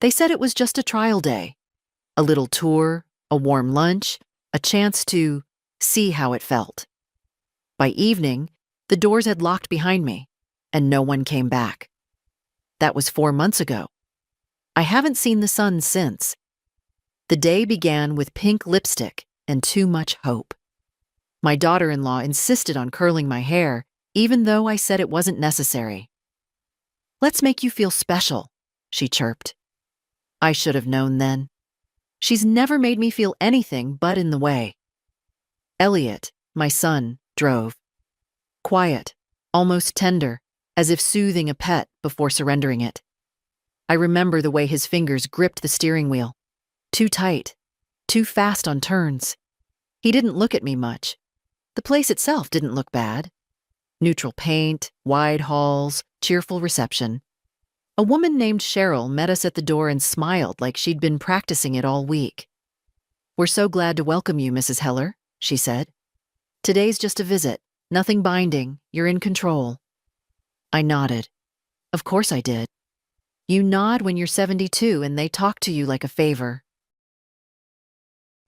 They said it was just a trial day. A little tour, a warm lunch, a chance to see how it felt. By evening, the doors had locked behind me, and no one came back. That was 4 months ago. I haven't seen the sun since. The day began with pink lipstick and too much hope. My daughter-in-law insisted on curling my hair, even though I said it wasn't necessary. "Let's make you feel special," she chirped. I should have known then. She's never made me feel anything but in the way. Elliot, my son, drove. Quiet, almost tender, as if soothing a pet before surrendering it. I remember the way his fingers gripped the steering wheel. Too tight, too fast on turns. He didn't look at me much. The place itself didn't look bad. Neutral paint, wide halls, cheerful reception. A woman named Cheryl met us at the door and smiled like she'd been practicing it all week. "We're so glad to welcome you, Mrs. Heller," she said. "Today's just a visit, nothing binding, you're in control." I nodded. Of course I did. You nod when you're 72 and they talk to you like a favor.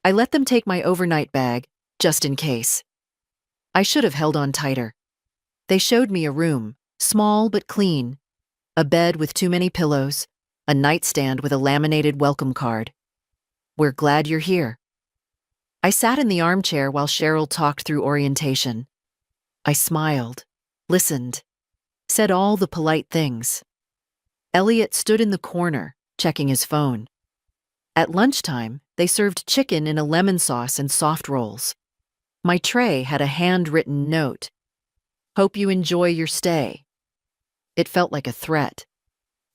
I let them take my overnight bag, just in case. I should have held on tighter. They showed me a room, small but clean, a bed with too many pillows, a nightstand with a laminated welcome card. "We're glad you're here." I sat in the armchair while Cheryl talked through orientation. I smiled, listened, said all the polite things. Elliot stood in the corner, checking his phone. At lunchtime, they served chicken in a lemon sauce and soft rolls. My tray had a handwritten note. "Hope you enjoy your stay." It felt like a threat.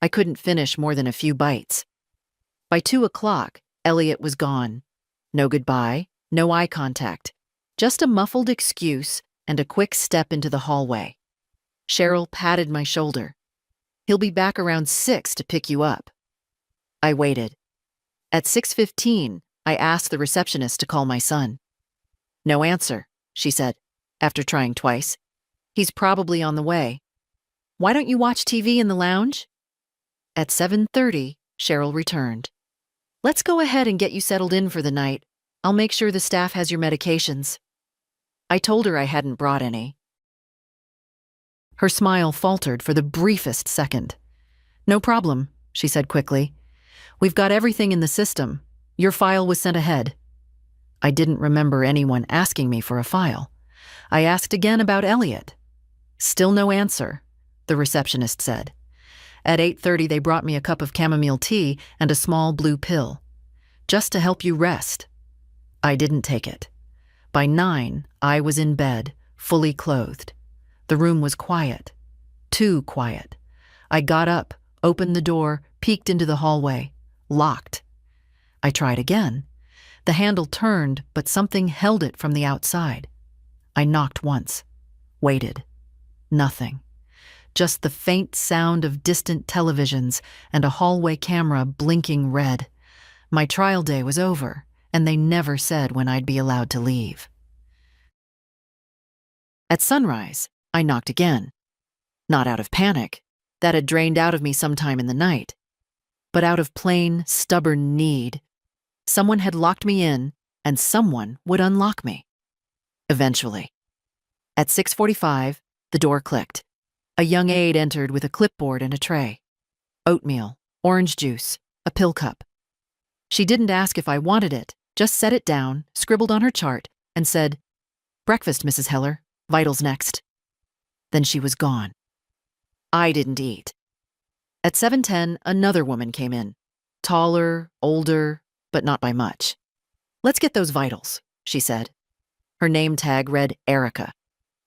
I couldn't finish more than a few bites. By 2 o'clock, Elliot was gone. No goodbye, no eye contact, just a muffled excuse and a quick step into the hallway. Cheryl patted my shoulder. "He'll be back around 6 to pick you up." I waited. At 6:15, I asked the receptionist to call my son. "No answer," she said, after trying twice. "He's probably on the way. Why don't you watch TV in the lounge?" At 7:30, Cheryl returned. "Let's go ahead and get you settled in for the night. I'll make sure the staff has your medications." I told her I hadn't brought any. Her smile faltered for the briefest second. "No problem," she said quickly. "We've got everything in the system. Your file was sent ahead." I didn't remember anyone asking me for a file. I asked again about Elliot. Still no answer, the receptionist said. At 8:30 they brought me a cup of chamomile tea and a small blue pill. "Just to help you rest." I didn't take it. By 9, I was in bed, fully clothed. The room was quiet. Too quiet. I got up, opened the door, peeked into the hallway. Locked. I tried again. The handle turned, but something held it from the outside. I knocked once. Waited. Nothing. Just the faint sound of distant televisions and a hallway camera blinking red. My trial day was over, and they never said when I'd be allowed to leave. At sunrise, I knocked again. Not out of panic. That had drained out of me sometime in the night. But out of plain, stubborn need. Someone had locked me in, and someone would unlock me. Eventually. At 6:45, the door clicked. A young aide entered with a clipboard and a tray. Oatmeal, orange juice, a pill cup. She didn't ask if I wanted it, just set it down, scribbled on her chart, and said, "Breakfast, Mrs. Heller. Vitals next." Then she was gone. I didn't eat. At 7:10, another woman came in. Taller, older, but not by much. "Let's get those vitals," she said. Her name tag read Erica.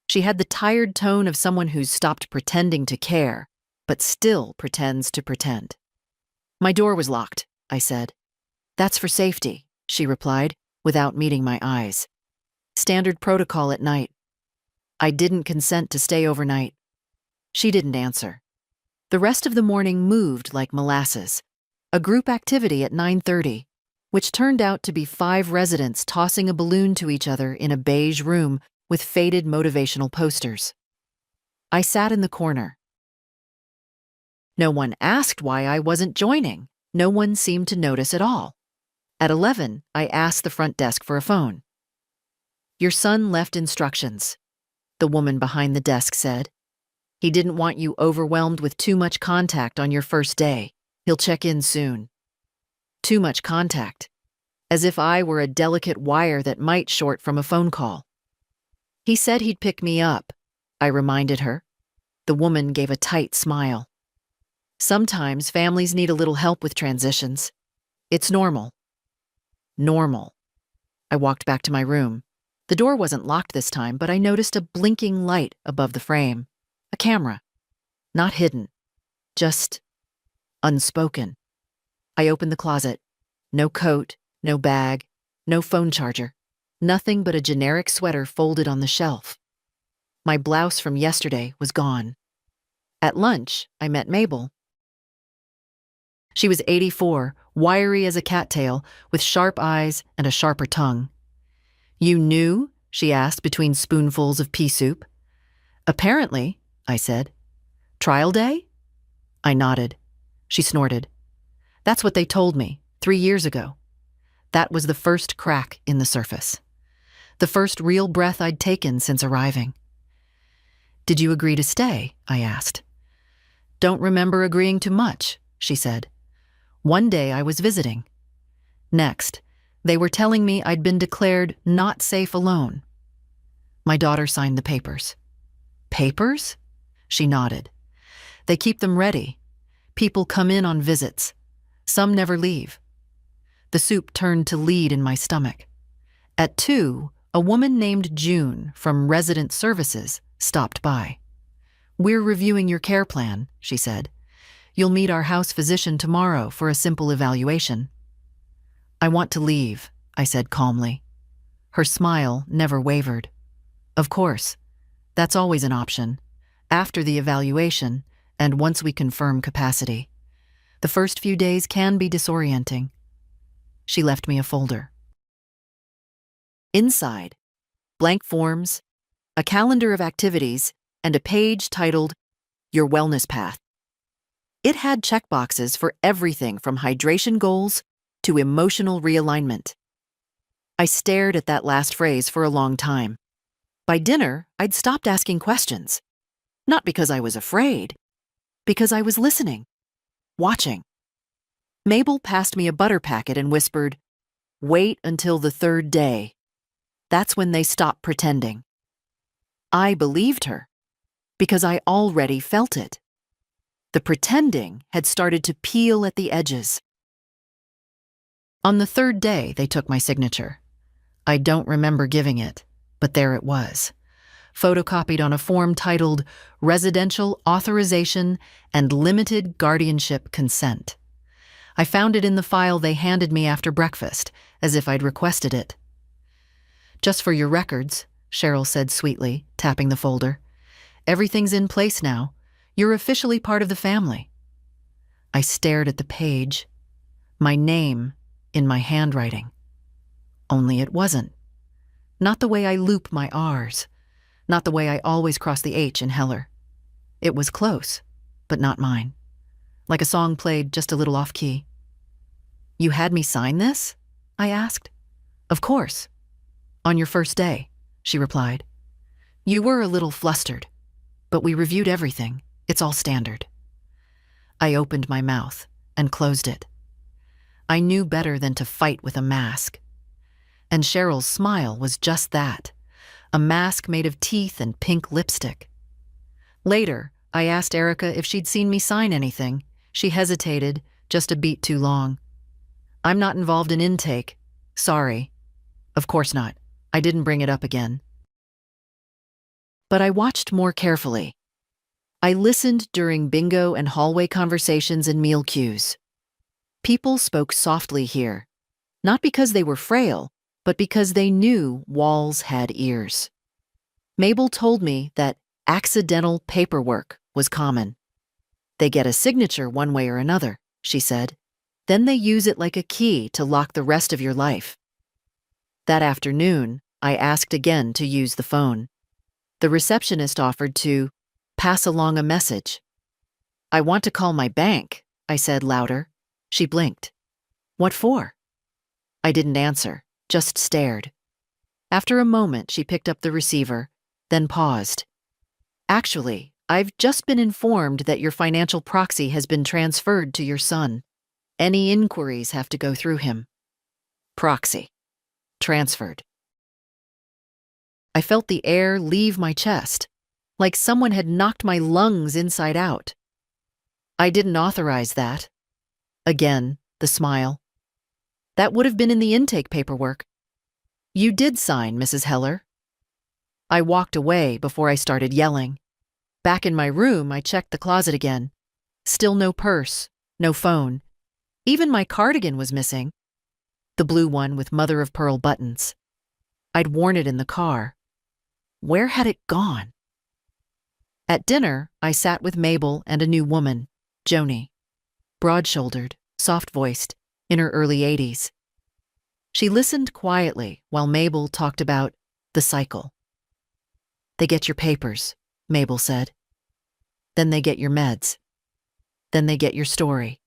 She had the tired tone of someone who's stopped pretending to care, but still pretends to pretend. "My door was locked," I said. "That's for safety," she replied, without meeting my eyes. "Standard protocol at night." I didn't consent to stay overnight. She didn't answer. The rest of the morning moved like molasses. A group activity at 9:30, which turned out to be 5 residents tossing a balloon to each other in a beige room with faded motivational posters. I sat in the corner. No one asked why I wasn't joining, No one seemed to notice at all. At 11, I asked the front desk for a phone. "Your son left instructions," the woman behind the desk said. "He didn't want you overwhelmed with too much contact on your first day. He'll check in soon." Too much contact. As if I were a delicate wire that might short from a phone call. "He said he'd pick me up," I reminded her. The woman gave a tight smile. "Sometimes families need a little help with transitions. It's normal." Normal. I walked back to my room. The door wasn't locked this time, but I noticed a blinking light above the frame. A camera. Not hidden. Just unspoken. I opened the closet. No coat, no bag, no phone charger. Nothing but a generic sweater folded on the shelf. My blouse from yesterday was gone. At lunch, I met Mabel. She was 84, wiry as a cattail, with sharp eyes and a sharper tongue. "You knew?" she asked between spoonfuls of pea soup. "Apparently," I said. "Trial day?" I nodded. She snorted. "That's what they told me 3 years ago." That was the first crack in the surface. The first real breath I'd taken since arriving. "Did you agree to stay?" I asked. "Don't remember agreeing to much," she said. "One day I was visiting. Next, they were telling me I'd been declared not safe alone." My daughter signed the papers. "Papers?" She nodded. "They keep them ready. People come in on visits. Some never leave." The soup turned to lead in my stomach. At 2, a woman named June from Resident Services stopped by. "We're reviewing your care plan," she said. "You'll meet our house physician tomorrow for a simple evaluation." "I want to leave," I said calmly. Her smile never wavered. "Of course. That's always an option. After the evaluation, and once we confirm capacity. The first few days can be disorienting." She left me a folder. Inside, blank forms, a calendar of activities, and a page titled Your Wellness Path. It had checkboxes for everything from hydration goals to emotional realignment. I stared at that last phrase for a long time. By dinner, I'd stopped asking questions. Not because I was afraid, because I was listening, watching. Mabel passed me a butter packet and whispered, "Wait until the 3rd day. That's when they stop pretending." I believed her, because I already felt it. The pretending had started to peel at the edges. On the 3rd day, they took my signature. I don't remember giving it, but there it was, photocopied on a form titled Residential Authorization and Limited Guardianship Consent. I found it in the file they handed me after breakfast, as if I'd requested it. "Just for your records," Cheryl said sweetly, tapping the folder. "Everything's in place now. You're officially part of the family." I stared at the page. My name in my handwriting. Only it wasn't. Not the way I loop my R's. Not the way I always cross the H in Heller. It was close, but not mine. Like a song played just a little off-key. "You had me sign this?" I asked. "Of course. On your first day," she replied. "You were a little flustered, but we reviewed everything. It's all standard." I opened my mouth and closed it. I knew better than to fight with a mask. And Cheryl's smile was just that, a mask made of teeth and pink lipstick. Later, I asked Erica if she'd seen me sign anything. She hesitated, just a beat too long. "I'm not involved in intake. Sorry." "Of course not. I didn't bring it up again." But I watched more carefully. I listened during bingo and hallway conversations and meal cues. People spoke softly here, not because they were frail, but because they knew walls had ears. Mabel told me that accidental paperwork was common. "They get a signature one way or another," she said. "Then they use it like a key to lock the rest of your life." That afternoon, I asked again to use the phone. The receptionist offered to pass along a message. "I want to call my bank," I said louder. She blinked. What for? I didn't answer, just stared. After a moment, she picked up the receiver, then paused. Actually, I've just been informed that your financial proxy has been transferred to your son. Any inquiries have to go through him. Proxy. Transferred. I felt the air leave my chest, like someone had knocked my lungs inside out. I didn't authorize that. Again, the smile. That would have been in the intake paperwork. You did sign, Mrs. Heller. I walked away before I started yelling. Back in my room, I checked the closet again. Still no purse, no phone. Even my cardigan was missing. The blue one with mother-of-pearl buttons. I'd worn it in the car. Where had it gone? At dinner, I sat with Mabel and a new woman, Joni. Broad-shouldered, soft-voiced, in her early 80s. She listened quietly while Mabel talked about the cycle. They get your papers, Mabel said. Then they get your meds. Then they get your story.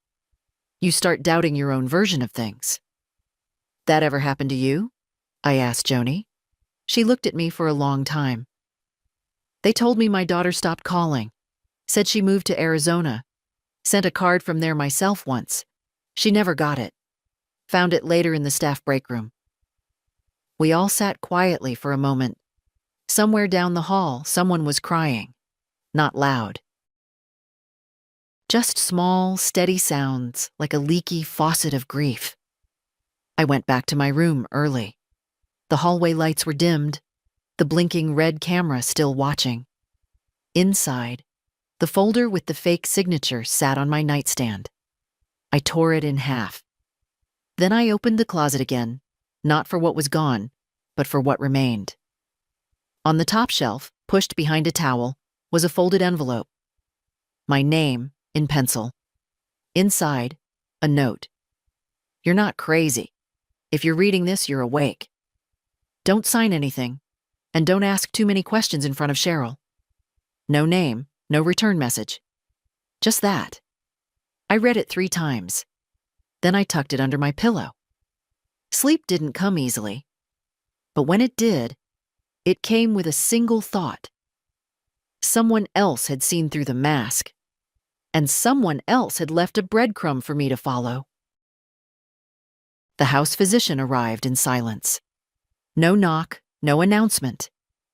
You start doubting your own version of things. That ever happened to you? I asked Joni. She looked at me for a long time. They told me my daughter stopped calling, said she moved to Arizona, sent a card from there myself once. She never got it. Found it later in the staff break room. We all sat quietly for a moment. Somewhere down the hall, someone was crying. Not loud. Just small, steady sounds like a leaky faucet of grief. I went back to my room early. The hallway lights were dimmed, the blinking red camera still watching. Inside, the folder with the fake signature sat on my nightstand. I tore it in half. Then I opened the closet again, not for what was gone, but for what remained. On the top shelf, pushed behind a towel, was a folded envelope. My name, in pencil. Inside, a note. You're not crazy. If you're reading this, you're awake. Don't sign anything, and don't ask too many questions in front of Cheryl. No name, no return message. Just that. I read it 3 times. Then I tucked it under my pillow. Sleep didn't come easily. But when it did, it came with a single thought. Someone else had seen through the mask, and someone else had left a breadcrumb for me to follow. The house physician arrived in silence. No knock, no announcement,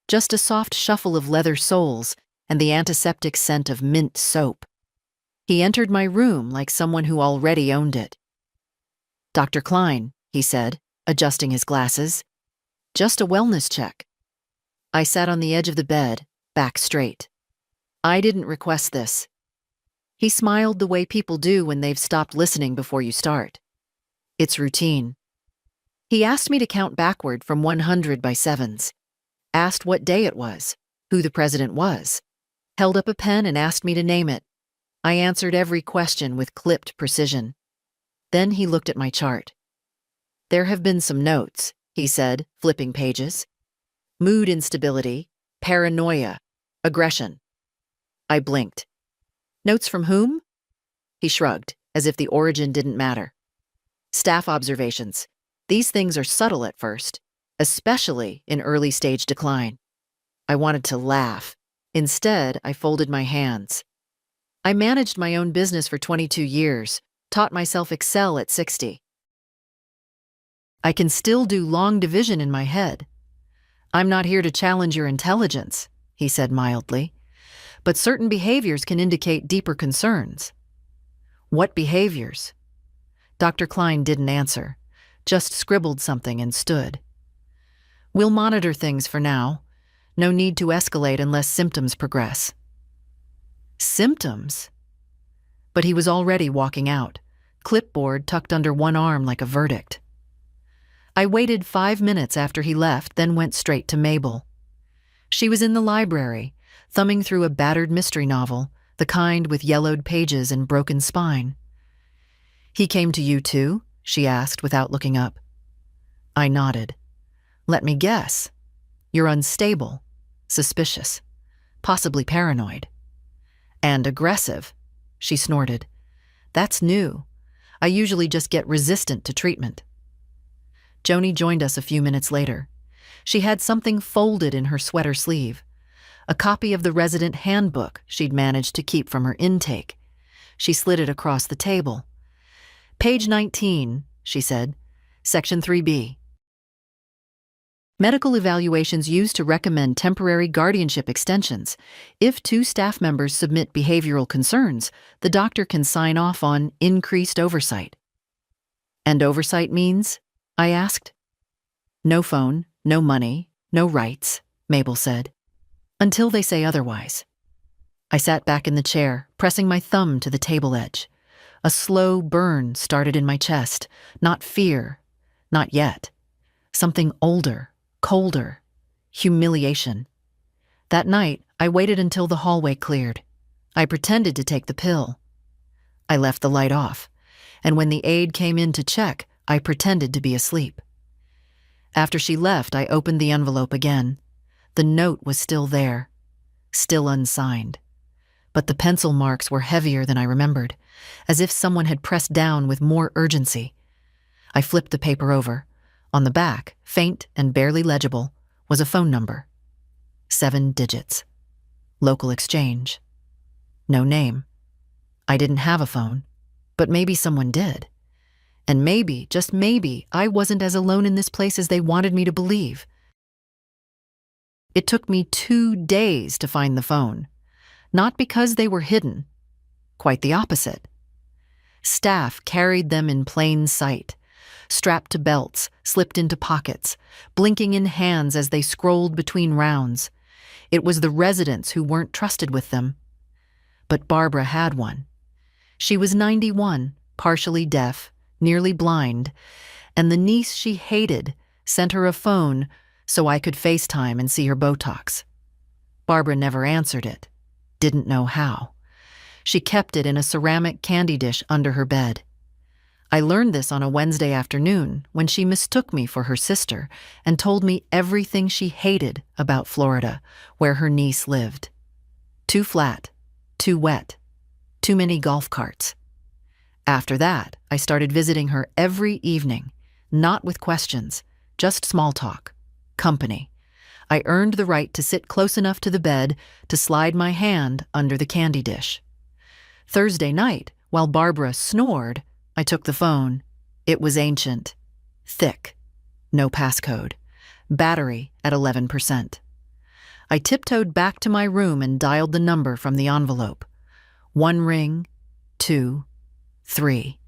just a soft shuffle of leather soles and the antiseptic scent of mint soap. He entered my room like someone who already owned it. Dr. Klein, he said, adjusting his glasses. Just a wellness check. I sat on the edge of the bed, back straight. I didn't request this. He smiled the way people do when they've stopped listening before you start. It's routine. He asked me to count backward from 100 by sevens. Asked what day it was, who the president was. Held up a pen and asked me to name it. I answered every question with clipped precision. Then he looked at my chart. There have been some notes, he said, flipping pages. Mood instability, paranoia, aggression. I blinked. Notes from whom? He shrugged, as if the origin didn't matter. Staff observations. These things are subtle at first, especially in early-stage decline. I wanted to laugh. Instead, I folded my hands. I managed my own business for 22 years, taught myself Excel at 60. I can still do long division in my head. I'm not here to challenge your intelligence, he said mildly, but certain behaviors can indicate deeper concerns. What behaviors? Dr. Klein didn't answer, just scribbled something and stood. We'll monitor things for now. No need to escalate unless symptoms progress. Symptoms? But he was already walking out, clipboard tucked under one arm like a verdict. I waited 5 minutes after he left, then went straight to Mabel. She was in the library, thumbing through a battered mystery novel, the kind with yellowed pages and broken spine. He came to you too? She asked without looking up. I nodded. Let me guess. You're unstable, suspicious, possibly paranoid. And aggressive, she snorted. That's new. I usually just get resistant to treatment. Joni joined us a few minutes later. She had something folded in her sweater sleeve, a copy of the resident handbook she'd managed to keep from her intake. She slid it across the table. "Page 19, she said, Section 3B. Medical evaluations used to recommend temporary guardianship extensions. If two staff members submit behavioral concerns, the doctor can sign off on increased oversight." "And oversight means?" I asked. "No phone, no money, no rights," Mabel said. "Until they say otherwise." I sat back in the chair, pressing my thumb to the table edge. A slow burn started in my chest. Not fear, not yet. Something older, colder, humiliation. That night, I waited until the hallway cleared. I pretended to take the pill. I left the light off, and when the aide came in to check, I pretended to be asleep. After she left, I opened the envelope again. The note was still there, still unsigned. But the pencil marks were heavier than I remembered, as if someone had pressed down with more urgency. I flipped the paper over. On the back, faint and barely legible, was a phone number. 7 digits. Local exchange. No name. I didn't have a phone, but maybe someone did. And maybe, just maybe, I wasn't as alone in this place as they wanted me to believe. It took me 2 days to find the phone. Not because they were hidden. Quite the opposite. Staff carried them in plain sight, strapped to belts, slipped into pockets, blinking in hands as they scrolled between rounds. It was the residents who weren't trusted with them. But Barbara had one. She was 91, partially deaf, nearly blind, and the niece she hated sent her a phone so I could FaceTime and see her Botox. Barbara never answered it, didn't know how. She kept it in a ceramic candy dish under her bed. I learned this on a Wednesday afternoon when she mistook me for her sister and told me everything she hated about Florida, where her niece lived. Too flat, too wet, too many golf carts. After that, I started visiting her every evening, not with questions, just small talk, company. I earned the right to sit close enough to the bed to slide my hand under the candy dish. Thursday night, while Barbara snored, I took the phone. It was ancient, thick, no passcode, battery at 11%. I tiptoed back to my room and dialed the number from the envelope. 1 ring, 2, 3.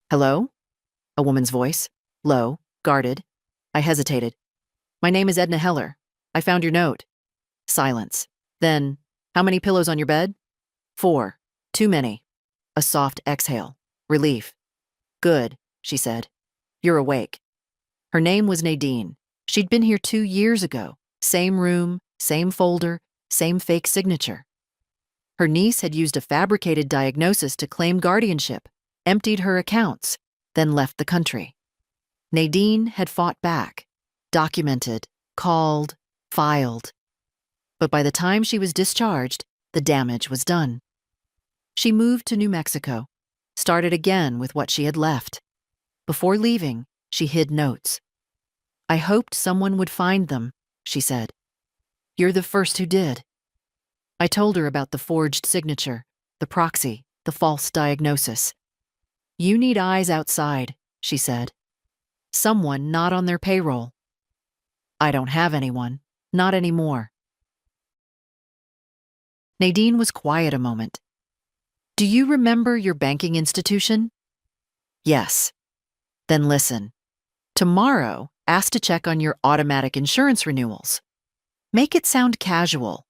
"Hello?" A woman's voice, low, guarded. I hesitated. "My name is Edna Heller. I found your note." Silence. Then, "How many pillows on your bed?" 4. "Too many." A soft exhale. Relief. "Good," she said. "You're awake." Her name was Nadine. She'd been here 2 years ago. Same room, same folder, same fake signature. Her niece had used a fabricated diagnosis to claim guardianship, emptied her accounts, then left the country. Nadine had fought back, documented, called, filed. But by the time she was discharged, the damage was done. She moved to New Mexico, started again with what she had left. Before leaving, she hid notes. "I hoped someone would find them," she said. "You're the first who did." I told her about the forged signature, the proxy, the false diagnosis. "You need eyes outside," she said. "Someone not on their payroll." "I don't have anyone, not anymore." Nadine was quiet a moment. "Do you remember your banking institution?" "Yes." "Then listen. Tomorrow, ask to check on your automatic insurance renewals. Make it sound casual.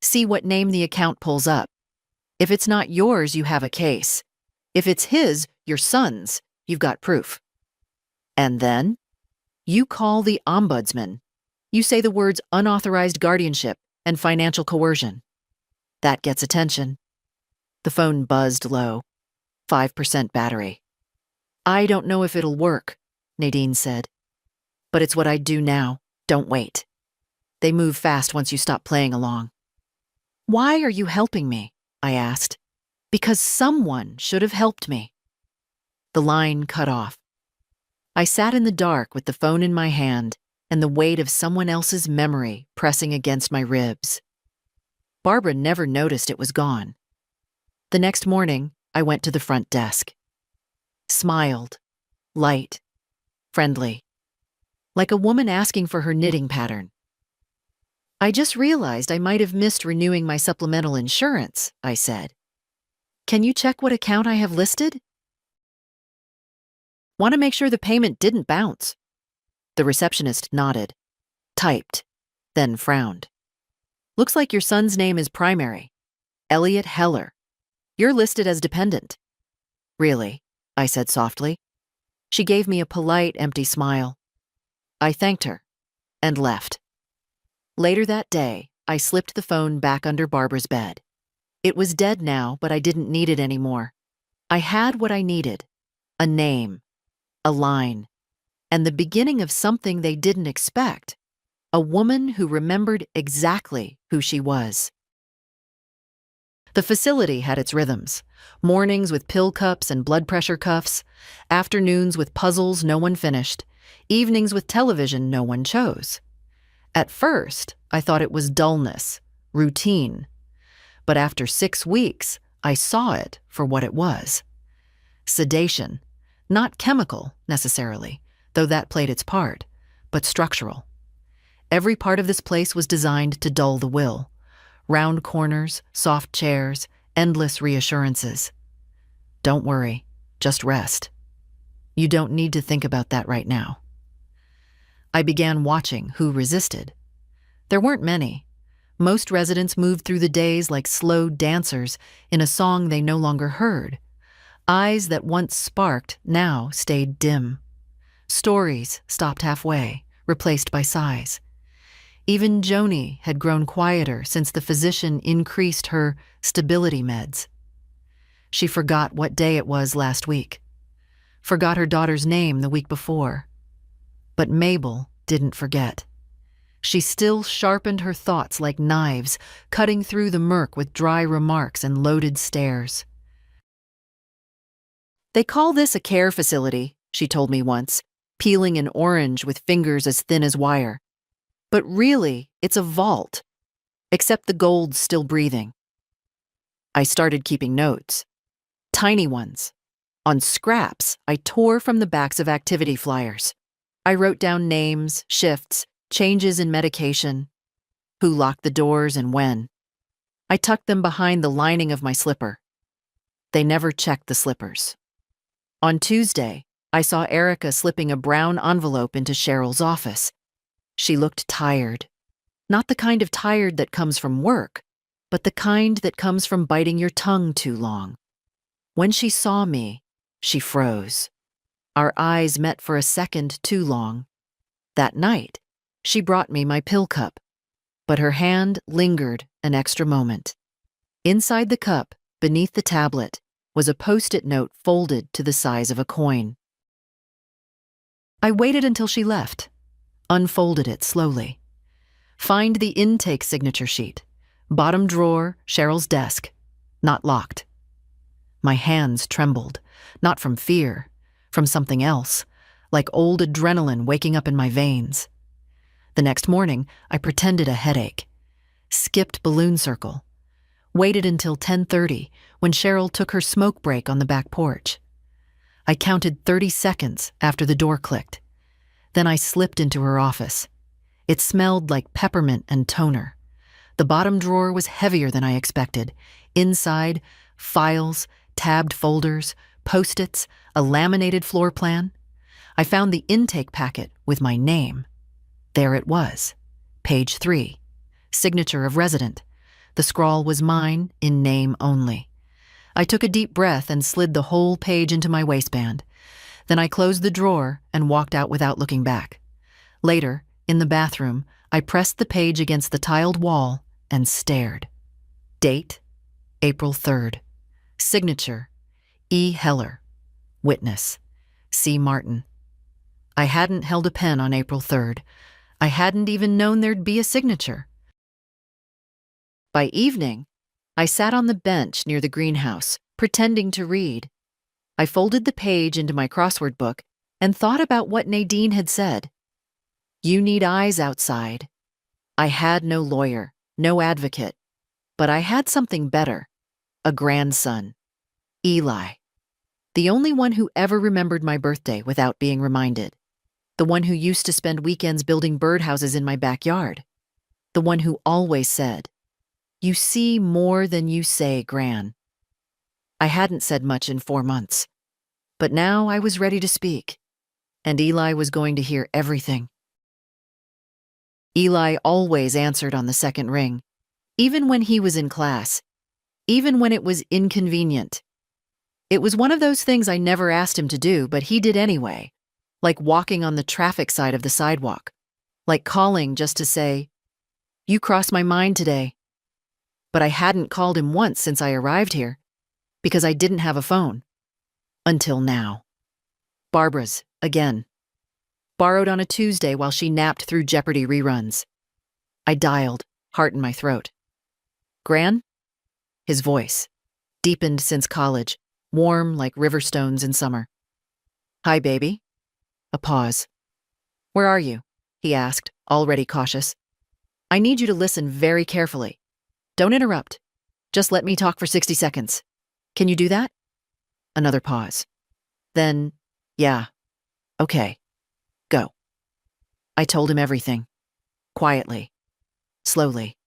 See what name the account pulls up. If it's not yours, you have a case. If it's his, your son's, you've got proof. And then, you call the ombudsman. You say the words unauthorized guardianship and financial coercion. That gets attention." The phone buzzed low. 5% battery. "I don't know if it'll work," Nadine said. "But it's what I'd do now. Don't wait. They move fast once you stop playing along." "Why are you helping me?" I asked. "Because someone should have helped me." the line cut off. I sat in the dark with the phone in my hand and the weight of someone else's memory pressing against my ribs. Barbara never noticed it was gone. The next morning, I went to the front desk. Smiled, light, friendly, like a woman asking for her knitting pattern. "I just realized I might have missed renewing my supplemental insurance," I said. "Can you check what account I have listed?" "Want to make sure the payment didn't bounce." The receptionist nodded, typed, then frowned. "Looks like your son's name is primary. Elliot Heller. You're listed as dependent." "Really?" I said softly. She gave me a polite, empty smile. I thanked her and left. Later that day, I slipped the phone back under Barbara's bed. It was dead now, but I didn't need it anymore. I had what I needed: a name, a line, and the beginning of something they didn't expect: a woman who remembered exactly who she was. The facility had its rhythms: mornings with pill cups and blood pressure cuffs, afternoons with puzzles no one finished, evenings with television no one chose. At first, I thought it was dullness, routine. But after 6 weeks, I saw it for what it was: sedation, not chemical necessarily, though that played its part, but structural. Every part of this place was designed to dull the will: round corners, soft chairs, endless reassurances. "Don't worry, just rest. You don't need to think about that right now." I began watching who resisted. There weren't many. Most residents moved through the days like slow dancers in a song they no longer heard. Eyes that once sparked now stayed dim. Stories stopped halfway, replaced by sighs. Even Joni had grown quieter since the physician increased her stability meds. She forgot what day it was last week, forgot her daughter's name the week before. But Mabel didn't forget. She still sharpened her thoughts like knives, cutting through the murk with dry remarks and loaded stares. "They call this a care facility," she told me once, peeling an orange with fingers as thin as wire. "But really, it's a vault, except the gold's still breathing." I started keeping notes. Tiny ones. On scraps I tore from the backs of activity flyers. I wrote down names, shifts, changes in medication, who locked the doors and when. I tucked them behind the lining of my slipper. They never checked the slippers. On Tuesday, I saw Erica slipping a brown envelope into Cheryl's office. She looked tired. Not the kind of tired that comes from work, but the kind that comes from biting your tongue too long. When she saw me, she froze. Our eyes met for a second too long. That night, she brought me my pill cup, but her hand lingered an extra moment. Inside the cup, beneath the tablet, was a Post-it note folded to the size of a coin. I waited until she left, unfolded it slowly. Find the intake signature sheet. Bottom drawer, Cheryl's desk. Not locked. My hands trembled, not from fear, from something else, like old adrenaline waking up in my veins. The next morning, I pretended a headache, skipped balloon circle, waited until 10:30 when Cheryl took her smoke break on the back porch. I counted 30 seconds after the door clicked. Then I slipped into her office. It smelled like peppermint and toner. The bottom drawer was heavier than I expected. Inside, files, tabbed folders, Post-its, a laminated floor plan. I found the intake packet with my name. There it was, page 3, signature of resident. The scrawl was mine, in name only. I took a deep breath and slid the whole page into my waistband. Then I closed the drawer and walked out without looking back. Later, in the bathroom, I pressed the page against the tiled wall and stared. Date, April 3rd. Signature, E. Heller. Witness, C. Martin. I hadn't held a pen on April 3rd. I hadn't even known there'd be a signature. By evening, I sat on the bench near the greenhouse, pretending to read. I folded the page into my crossword book and thought about what Nadine had said. You need eyes outside. I had no lawyer, no advocate, but I had something better, a grandson, Eli. The only one who ever remembered my birthday without being reminded. The one who used to spend weekends building birdhouses in my backyard. The one who always said, "You see more than you say, Gran." I hadn't said much in 4 months, but now I was ready to speak, and Eli was going to hear everything. Eli always answered on the second ring, even when he was in class, even when it was inconvenient. It was one of those things I never asked him to do, but he did anyway, like walking on the traffic side of the sidewalk, like calling just to say, "You crossed my mind today." But I hadn't called him once since I arrived here, because I didn't have a phone. Until now. Barbara's, again. Borrowed on a Tuesday while she napped through Jeopardy reruns. I dialed, heart in my throat. "Gran?" His voice, deepened since college, warm like river stones in summer. "Hi, baby." A pause. "Where are you?" he asked, already cautious. "I need you to listen very carefully. Don't interrupt. Just let me talk for 60 seconds. Can you do that?" Another pause. Then, "Yeah. Okay. Go." I told him everything. Quietly. Slowly.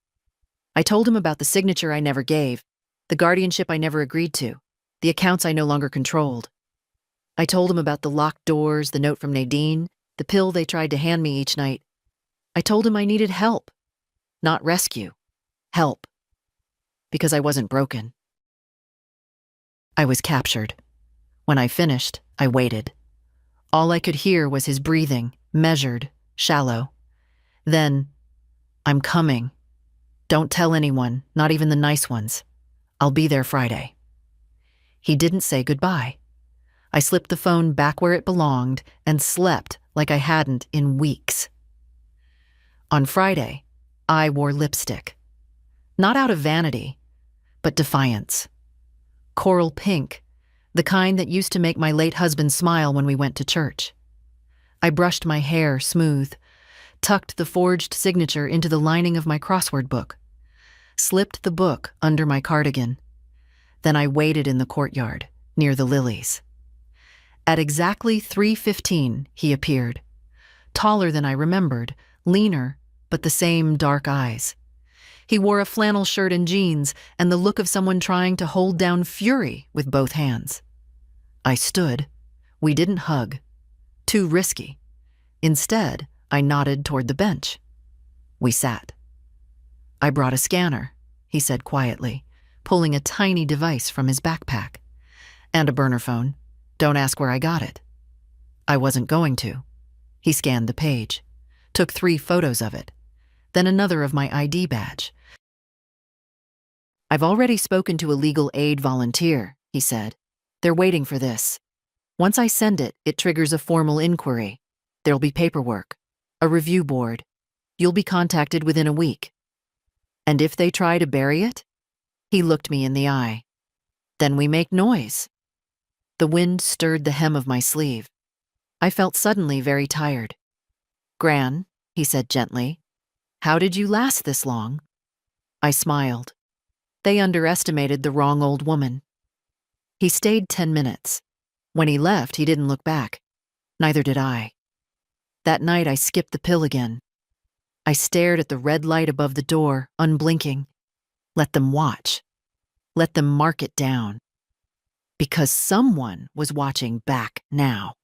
I told him about the signature I never gave, the guardianship I never agreed to, the accounts I no longer controlled. I told him about the locked doors, the note from Nadine, the pill they tried to hand me each night. I told him I needed help. Not rescue. Help. Because I wasn't broken. I was captured. When I finished, I waited. All I could hear was his breathing, measured, shallow. Then, "I'm coming. Don't tell anyone, not even the nice ones. I'll be there Friday." He didn't say goodbye. I slipped the phone back where it belonged and slept like I hadn't in weeks. On Friday, I wore lipstick. Not out of vanity, but defiance. Coral pink, the kind that used to make my late husband smile when we went to church. I brushed my hair smooth, tucked the forged signature into the lining of my crossword book, slipped the book under my cardigan. Then I waited in the courtyard, near the lilies. At exactly 3:15, he appeared. Taller than I remembered, leaner, but the same dark eyes. He wore a flannel shirt and jeans, and the look of someone trying to hold down fury with both hands. I stood. We didn't hug. Too risky. Instead, I nodded toward the bench. We sat. "I brought a scanner," he said quietly, pulling a tiny device from his backpack. "And a burner phone. Don't ask where I got it." I wasn't going to. He scanned the page, took 3 photos of it, then another of my ID badge. "I've already spoken to a legal aid volunteer," he said. "They're waiting for this. Once I send it, it triggers a formal inquiry. There'll be paperwork, a review board. You'll be contacted within a week. And if they try to bury it?" He looked me in the eye. "Then we make noise." The wind stirred the hem of my sleeve. I felt suddenly very tired. "Gran," he said gently, "how did you last this long?" I smiled. They underestimated the wrong old woman. He stayed 10 minutes. When he left, he didn't look back. Neither did I. That night, I skipped the pill again. I stared at the red light above the door, unblinking. Let them watch. Let them mark it down. Because someone was watching back now.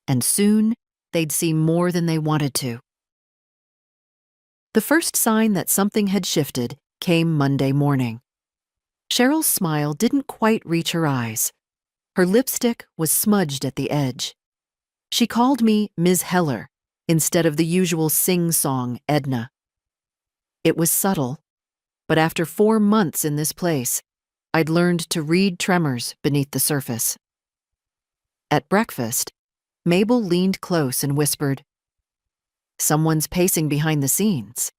And soon, they'd see more than they wanted to. The first sign that something had shifted came Monday morning. Cheryl's smile didn't quite reach her eyes. Her lipstick was smudged at the edge. She called me Ms. Heller instead of the usual sing-song Edna. It was subtle, but after 4 months in this place, I'd learned to read tremors beneath the surface. At breakfast, Mabel leaned close and whispered, "Someone's pacing behind the scenes."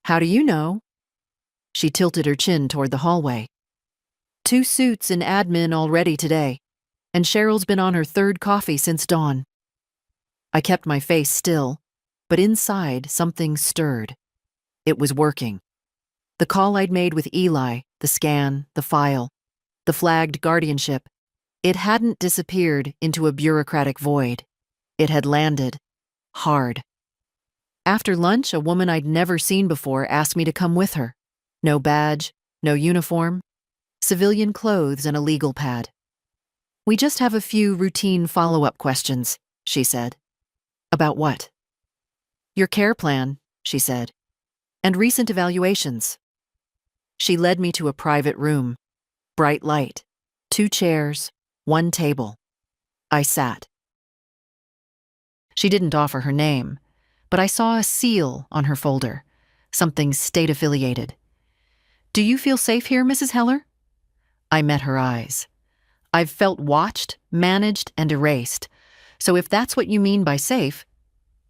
"How do you know?" She tilted her chin toward the hallway. 2 suits in admin already today, and Cheryl's been on her third coffee since dawn. I kept my face still, but inside something stirred. It was working. The call I'd made with Eli, the scan, the file, the flagged guardianship, it hadn't disappeared into a bureaucratic void. It had landed. Hard. After lunch, a woman I'd never seen before asked me to come with her. No badge, no uniform, civilian clothes and a legal pad. "We just have a few routine follow-up questions," she said. "About what?" "Your care plan," she said, "and recent evaluations." She led me to a private room. Bright light, 2 chairs, 1 table. I sat. She didn't offer her name, but I saw a seal on her folder, something state-affiliated. "Do you feel safe here, Mrs. Heller?" I met her eyes. "I've felt watched, managed, and erased, so if that's what you mean by safe,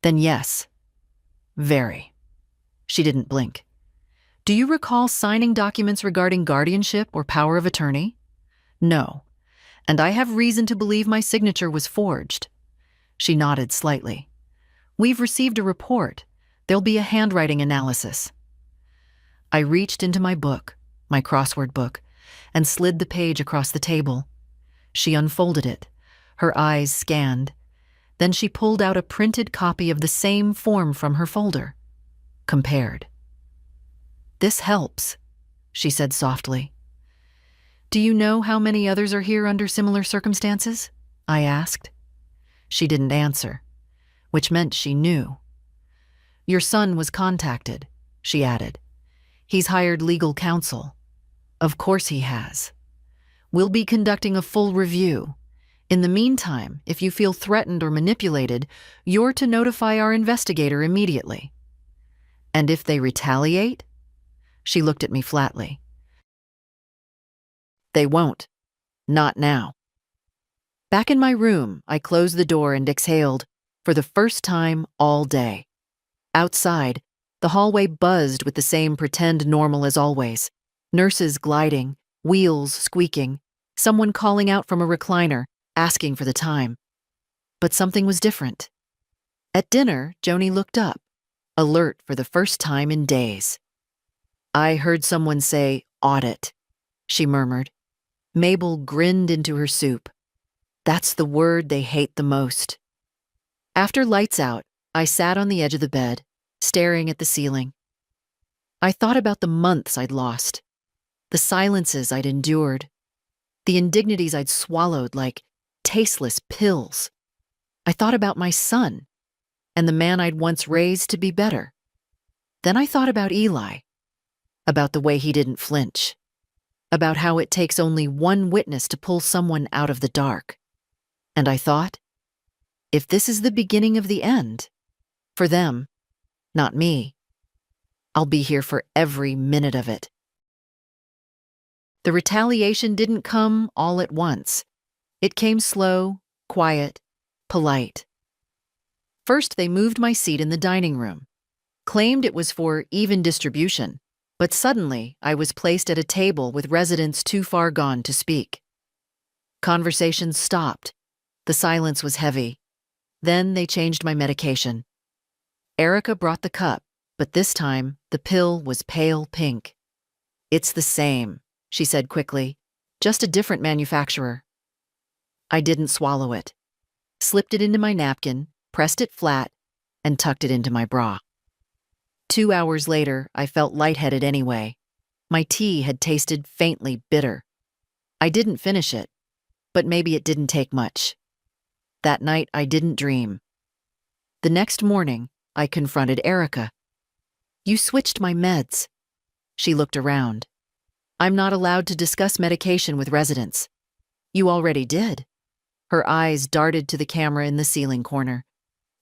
then yes. Very." She didn't blink. "Do you recall signing documents regarding guardianship or power of attorney?" "No, and I have reason to believe my signature was forged." She nodded slightly. "We've received a report. There'll be a handwriting analysis." I reached into my book, my crossword book, and slid the page across the table. She unfolded it, her eyes scanned. Then she pulled out a printed copy of the same form from her folder. Compared. "This helps," she said softly. "Do you know how many others are here under similar circumstances?" I asked. She didn't answer, which meant she knew. "Your son was contacted," she added. "He's hired legal counsel." "Of course he has. We'll be conducting a full review. In the meantime, if you feel threatened or manipulated, you're to notify our investigator immediately." "And if they retaliate?" She looked at me flatly. "They won't. Not now." Back in my room, I closed the door and exhaled, for the first time all day. Outside, the hallway buzzed with the same pretend normal as always. Nurses gliding, wheels squeaking, someone calling out from a recliner, asking for the time. But something was different. At dinner, Joni looked up, alert for the first time in days. "I heard someone say audit," she murmured. Mabel grinned into her soup. "That's the word they hate the most." After lights out, I sat on the edge of the bed, staring at the ceiling. I thought about the months I'd lost, the silences I'd endured, the indignities I'd swallowed like tasteless pills. I thought about my son and the man I'd once raised to be better. Then I thought about Eli, about the way he didn't flinch, about how it takes only one witness to pull someone out of the dark. And I thought, if this is the beginning of the end, for them, not me, I'll be here for every minute of it. The retaliation didn't come all at once. It came slow, quiet, polite. First, they moved my seat in the dining room, claimed it was for even distribution, but suddenly I was placed at a table with residents too far gone to speak. Conversations stopped. The silence was heavy. Then they changed my medication. Erica brought the cup, but this time the pill was pale pink. "It's the same," she said quickly, "just a different manufacturer." I didn't swallow it. Slipped it into my napkin, pressed it flat, and tucked it into my bra. 2 hours later, I felt lightheaded anyway. My tea had tasted faintly bitter. I didn't finish it, but maybe it didn't take much. That night, I didn't dream. The next morning, I confronted Erica. "You switched my meds." She looked around. "I'm not allowed to discuss medication with residents." "You already did." Her eyes darted to the camera in the ceiling corner.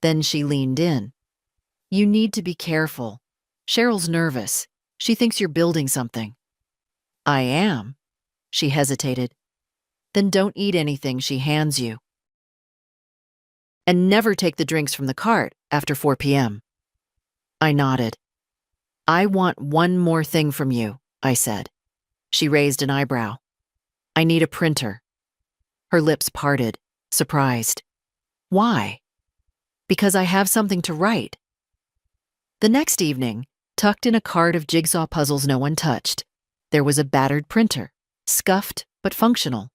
Then she leaned in. "You need to be careful. Cheryl's nervous. She thinks you're building something." "I am." She hesitated. "Then don't eat anything she hands you. And never take the drinks from the cart after 4 p.m. I nodded. "I want one more thing from you," I said. She raised an eyebrow. "I need a printer." Her lips parted, surprised. Why? Because I have something to write. The next evening, tucked in a cart of jigsaw puzzles no one touched, there was a battered printer, scuffed but functional.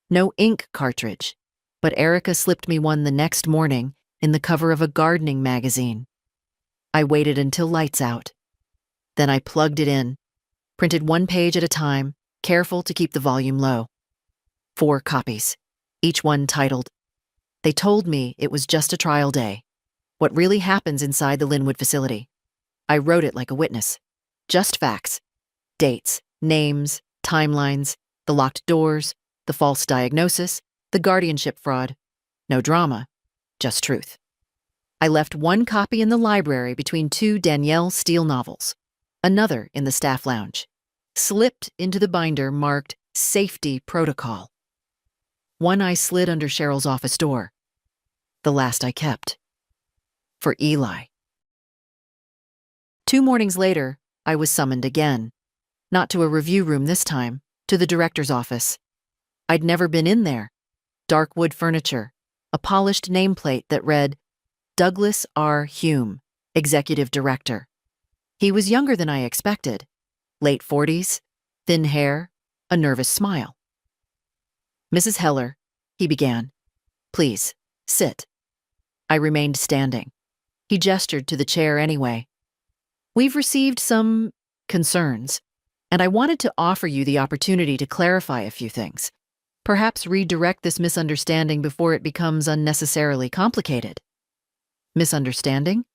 No ink cartridge, but Erica slipped me one the next morning in the cover of a gardening magazine. I waited until lights out. Then I plugged it in, printed one page at a time, careful to keep the volume low. 4 copies, each one titled. They told me it was just a trial day, what really happens inside the Linwood facility. I wrote it like a witness. Just facts. Dates, names, timelines, the locked doors, the false diagnosis, the guardianship fraud. No drama, just truth. I left one copy in the library between 2 Danielle Steele novels, another in the staff lounge, slipped into the binder marked Safety Protocol. One I slid under Cheryl's office door. The last I kept. For Eli. 2 mornings later, I was summoned again. Not to a review room this time, to the director's office. I'd never been in there. Dark wood furniture, a polished nameplate that read, Douglas R. Hume, Executive Director. He was younger than I expected. Late 40s, thin hair, a nervous smile. Mrs. Heller, he began. Please, sit. I remained standing. He gestured to the chair anyway. We've received some concerns, and I wanted to offer you the opportunity to clarify a few things. Perhaps redirect this misunderstanding before it becomes unnecessarily complicated. Misunderstanding?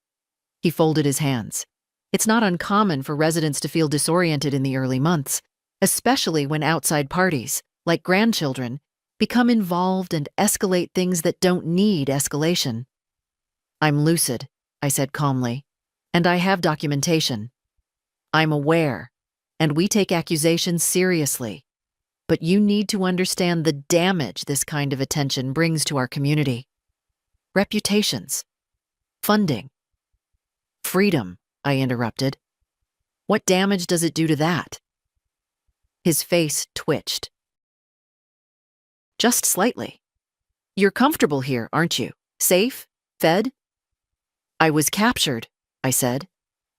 He folded his hands. It's not uncommon for residents to feel disoriented in the early months, especially when outside parties, like grandchildren, become involved and escalate things that don't need escalation. I'm lucid, I said calmly, and I have documentation. I'm aware, and we take accusations seriously. But you need to understand the damage this kind of attention brings to our community. Reputations. Funding. Freedom, I interrupted. What damage does it do to that? His face twitched. Just slightly. You're comfortable here, aren't you? Safe? Fed? I was captured, I said,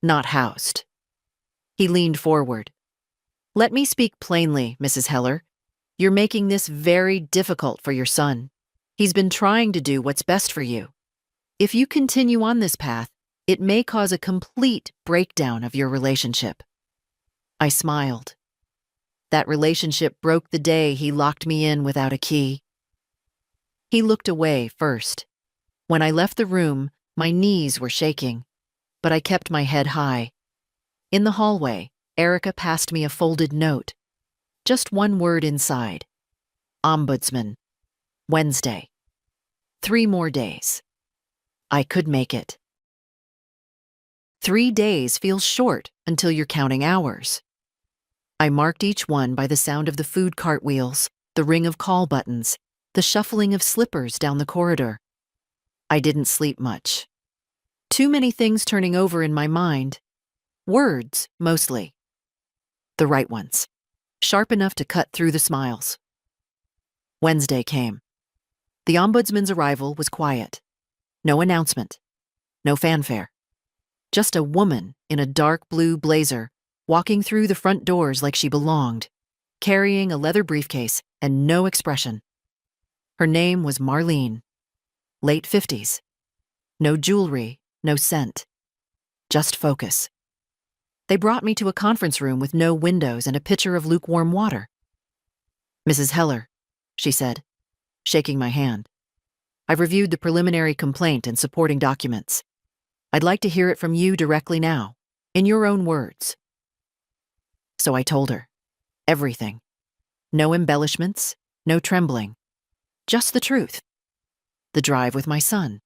not housed. He leaned forward. Let me speak plainly, Mrs. Heller. You're making this very difficult for your son. He's been trying to do what's best for you. If you continue on this path, it may cause a complete breakdown of your relationship. I smiled. That relationship broke the day he locked me in without a key. He looked away first. When I left the room, my knees were shaking, but I kept my head high. In the hallway, Erica passed me a folded note. Just one word inside. Ombudsman. Wednesday. 3 more days. I could make it. 3 days feels short until you're counting hours. I marked each one by the sound of the food cart wheels, the ring of call buttons, the shuffling of slippers down the corridor. I didn't sleep much. Too many things turning over in my mind. Words, mostly. The right ones. Sharp enough to cut through the smiles. Wednesday came. The ombudsman's arrival was quiet. No announcement. No fanfare. Just a woman in a dark blue blazer walking through the front doors like she belonged, carrying a leather briefcase and no expression. Her name was Marlene. Late 50s. No jewelry, no scent. Just focus. They brought me to a conference room with no windows and a pitcher of lukewarm water. Mrs. Heller, she said, shaking my hand. I've reviewed the preliminary complaint and supporting documents. I'd like to hear it from you directly now, in your own words. So I told her. Everything. No embellishments, no trembling. Just the truth. The drive with my son.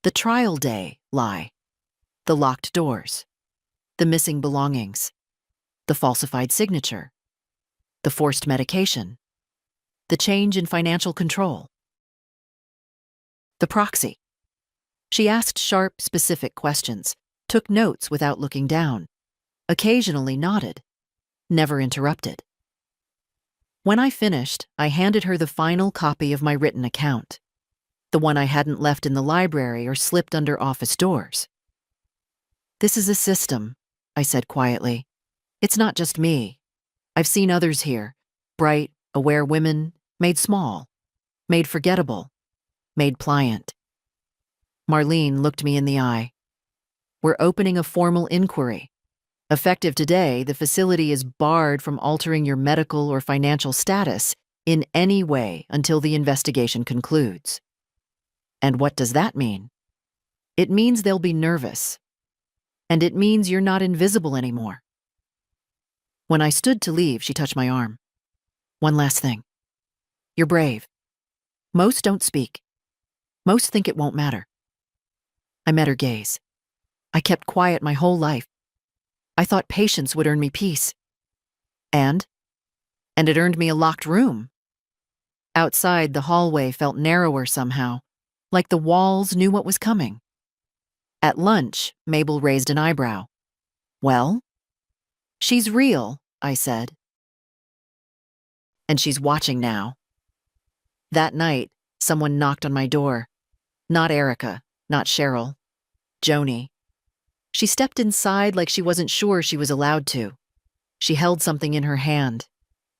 The trial day lie. The locked doors. The missing belongings. The falsified signature. The forced medication. The change in financial control. The proxy. She asked sharp, specific questions, took notes without looking down, occasionally nodded, never interrupted. When I finished, I handed her the final copy of my written account, the one I hadn't left in the library or slipped under office doors. "This is a system," I said quietly. "It's not just me. I've seen others here, bright, aware women, made small, made forgettable, made pliant." Marlene looked me in the eye. "We're opening a formal inquiry. Effective today, the facility is barred from altering your medical or financial status in any way until the investigation concludes." And what does that mean? It means they'll be nervous. And it means you're not invisible anymore. When I stood to leave, she touched my arm. "One last thing. You're brave. Most don't speak. Most think it won't matter." I met her gaze. I kept quiet my whole life. I thought patience would earn me peace. And it earned me a locked room. Outside, the hallway felt narrower somehow, like the walls knew what was coming. At lunch, Mabel raised an eyebrow. "Well?" "She's real," I said. "And she's watching now." That night, someone knocked on my door. Not Erica, not Cheryl. Joni. She stepped inside like she wasn't sure she was allowed to. She held something in her hand.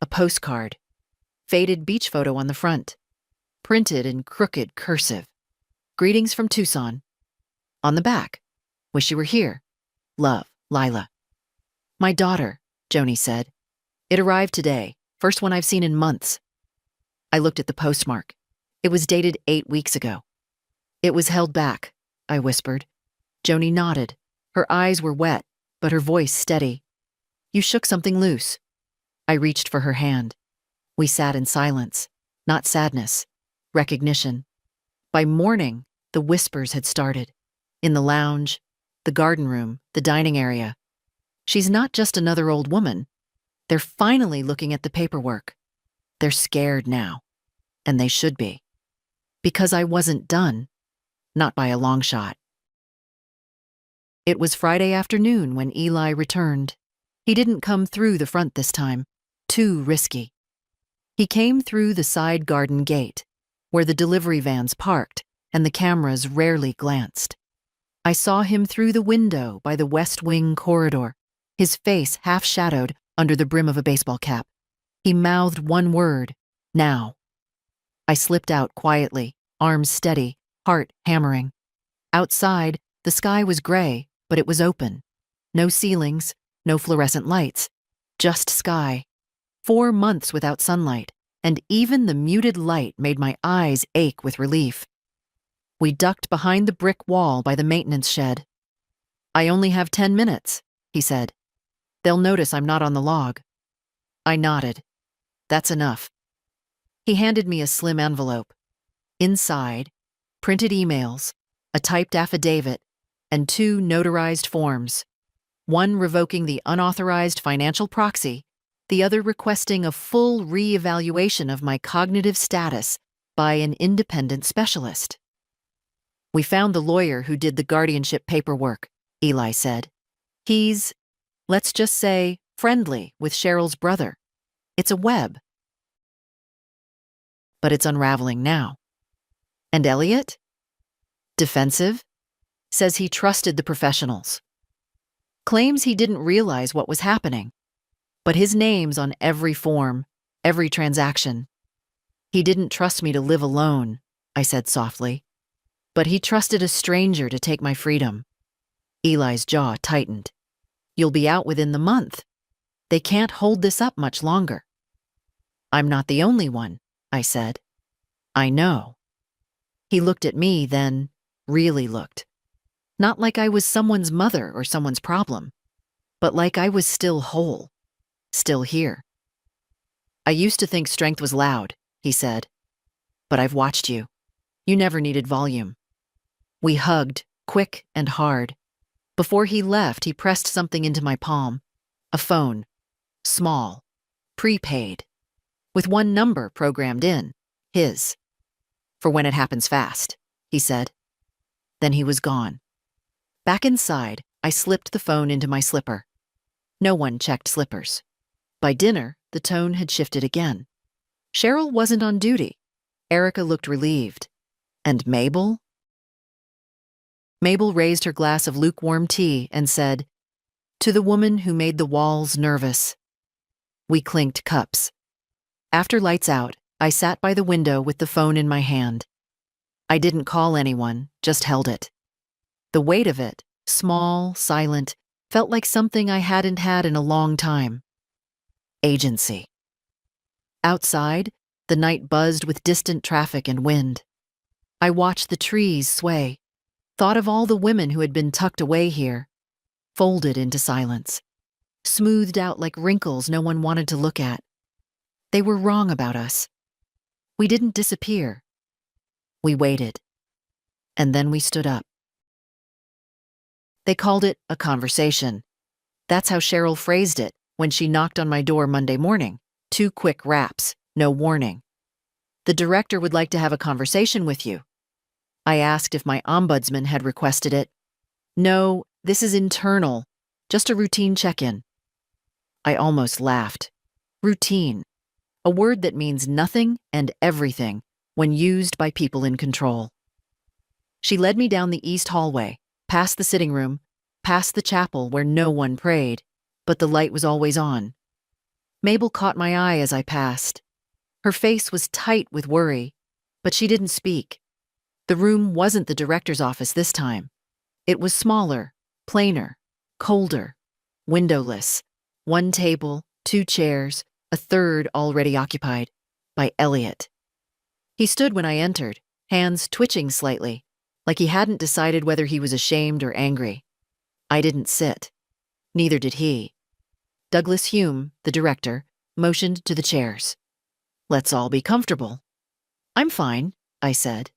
A postcard. Faded beach photo on the front. Printed in crooked cursive. "Greetings from Tucson." On the back, "Wish you were here. Love, Lila." "My daughter," Joni said. "It arrived today. First one I've seen in months." I looked at the postmark. It was dated 8 weeks ago. "It was held back," I whispered. Joni nodded. Her eyes were wet, but her voice steady. "You shook something loose." I reached for her hand. We sat in silence. Not sadness. Recognition. By morning, the whispers had started. In the lounge, the garden room, the dining area. She's not just another old woman. They're finally looking at the paperwork. They're scared now. And they should be. Because I wasn't done. Not by a long shot. It was Friday afternoon when Eli returned. He didn't come through the front this time. Too risky. He came through the side garden gate, where the delivery vans parked and the cameras rarely glanced. I saw him through the window by the West Wing corridor, his face half-shadowed under the brim of a baseball cap. He mouthed one word, "Now." I slipped out quietly, arms steady, heart hammering. Outside, the sky was gray, but it was open. No ceilings, no fluorescent lights, just sky. 4 months without sunlight, and even the muted light made my eyes ache with relief. We ducked behind the brick wall by the maintenance shed. "I only have 10 minutes, he said. "They'll notice I'm not on the log." I nodded. "That's enough." He handed me a slim envelope. Inside, printed emails, a typed affidavit, and 2 notarized forms. One revoking the unauthorized financial proxy, the other requesting a full re-evaluation of my cognitive status by an independent specialist. "We found the lawyer who did the guardianship paperwork," Eli said. "He's, let's just say, friendly with Cheryl's brother. It's a web." But it's unraveling now. And Elliot? Defensive? Says he trusted the professionals. Claims he didn't realize what was happening. But his name's on every form, every transaction. "He didn't trust me to live alone," I said softly. "But he trusted a stranger to take my freedom." Eli's jaw tightened. "You'll be out within the month. They can't hold this up much longer." "I'm not the only one," I said. "I know." He looked at me, then really looked. Not like I was someone's mother or someone's problem, but like I was still whole, still here. "I used to think strength was loud," he said. "But I've watched you. You never needed volume." We hugged, quick and hard. Before he left, he pressed something into my palm. A phone. Small. Prepaid. With one number programmed in. His. "For when it happens fast," he said. Then he was gone. Back inside, I slipped the phone into my slipper. No one checked slippers. By dinner, the tone had shifted again. Cheryl wasn't on duty. Erica looked relieved. And Mabel? Mabel raised her glass of lukewarm tea and said, "To the woman who made the walls nervous." We clinked cups. After lights out, I sat by the window with the phone in my hand. I didn't call anyone, just held it. The weight of it, small, silent, felt like something I hadn't had in a long time. Agency. Outside, the night buzzed with distant traffic and wind. I watched the trees sway, thought of all the women who had been tucked away here, folded into silence, smoothed out like wrinkles no one wanted to look at. They were wrong about us. We didn't disappear. We waited. And then we stood up. They called it a conversation. That's how Cheryl phrased it when she knocked on my door Monday morning. 2 quick raps, no warning. "The director would like to have a conversation with you." I asked if my ombudsman had requested it. "No, this is internal, just a routine check-in." I almost laughed. Routine, a word that means nothing and everything when used by people in control. She led me down the east hallway, past the sitting room, past the chapel where no one prayed, but the light was always on. Mabel caught my eye as I passed. Her face was tight with worry, but she didn't speak. The room wasn't the director's office this time. It was smaller, plainer, colder, windowless. 1 table, 2 chairs, a third already occupied, by Elliot. He stood when I entered, hands twitching slightly, like he hadn't decided whether he was ashamed or angry. I didn't sit. Neither did he. Douglas Hume, the director, motioned to the chairs. "Let's all be comfortable." "I'm fine," I said.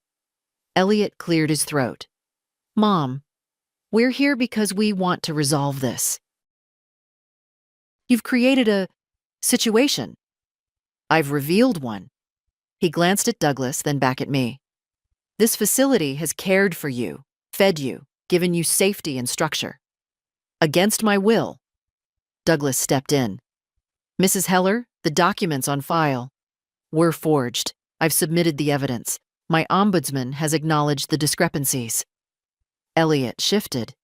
Elliot cleared his throat. "Mom, we're here because we want to resolve this. You've created a situation. I've revealed one." He glanced at Douglas, then back at me. "This facility has cared for you, fed you, given you safety and structure. Against my will." Douglas stepped in. "Mrs. Heller, the documents on file were forged. I've submitted the evidence. My ombudsman has acknowledged the discrepancies." Elliot shifted.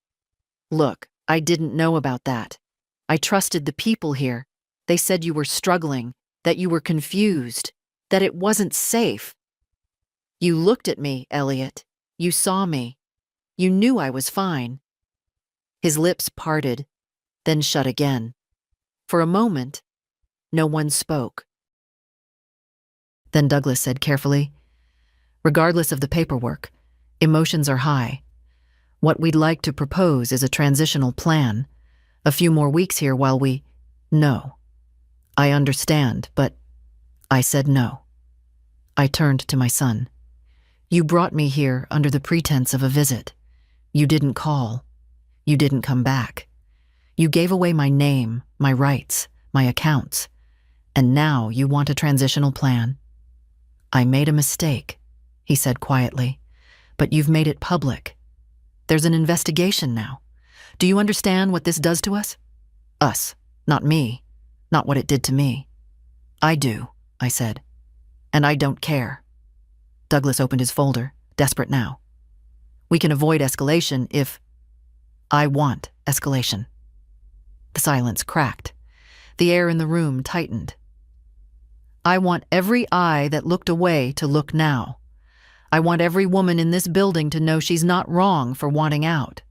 "Look, I didn't know about that. I trusted the people here. They said you were struggling, that you were confused, that it wasn't safe. You looked at me, Elliot. You saw me. You knew I was fine." His lips parted, then shut again. For a moment, no one spoke. Then Douglas said carefully, "Regardless of the paperwork, emotions are high. What we'd like to propose is a transitional plan. A few more weeks here while we— No. I understand, but—" I said no. I turned to my son. "You brought me here under the pretense of a visit. You didn't call. You didn't come back. You gave away my name, my rights, my accounts. And now you want a transitional plan." "I made a mistake," he said quietly, "but you've made it public. There's an investigation now. Do you understand what this does to us? Us, not me, not what it did to me." "I do," I said. "And I don't care." Douglas opened his folder, desperate now. "We can avoid escalation if— I want escalation." The silence cracked. The air in the room tightened. "I want every eye that looked away to look now. I want every woman in this building to know she's not wrong for wanting out.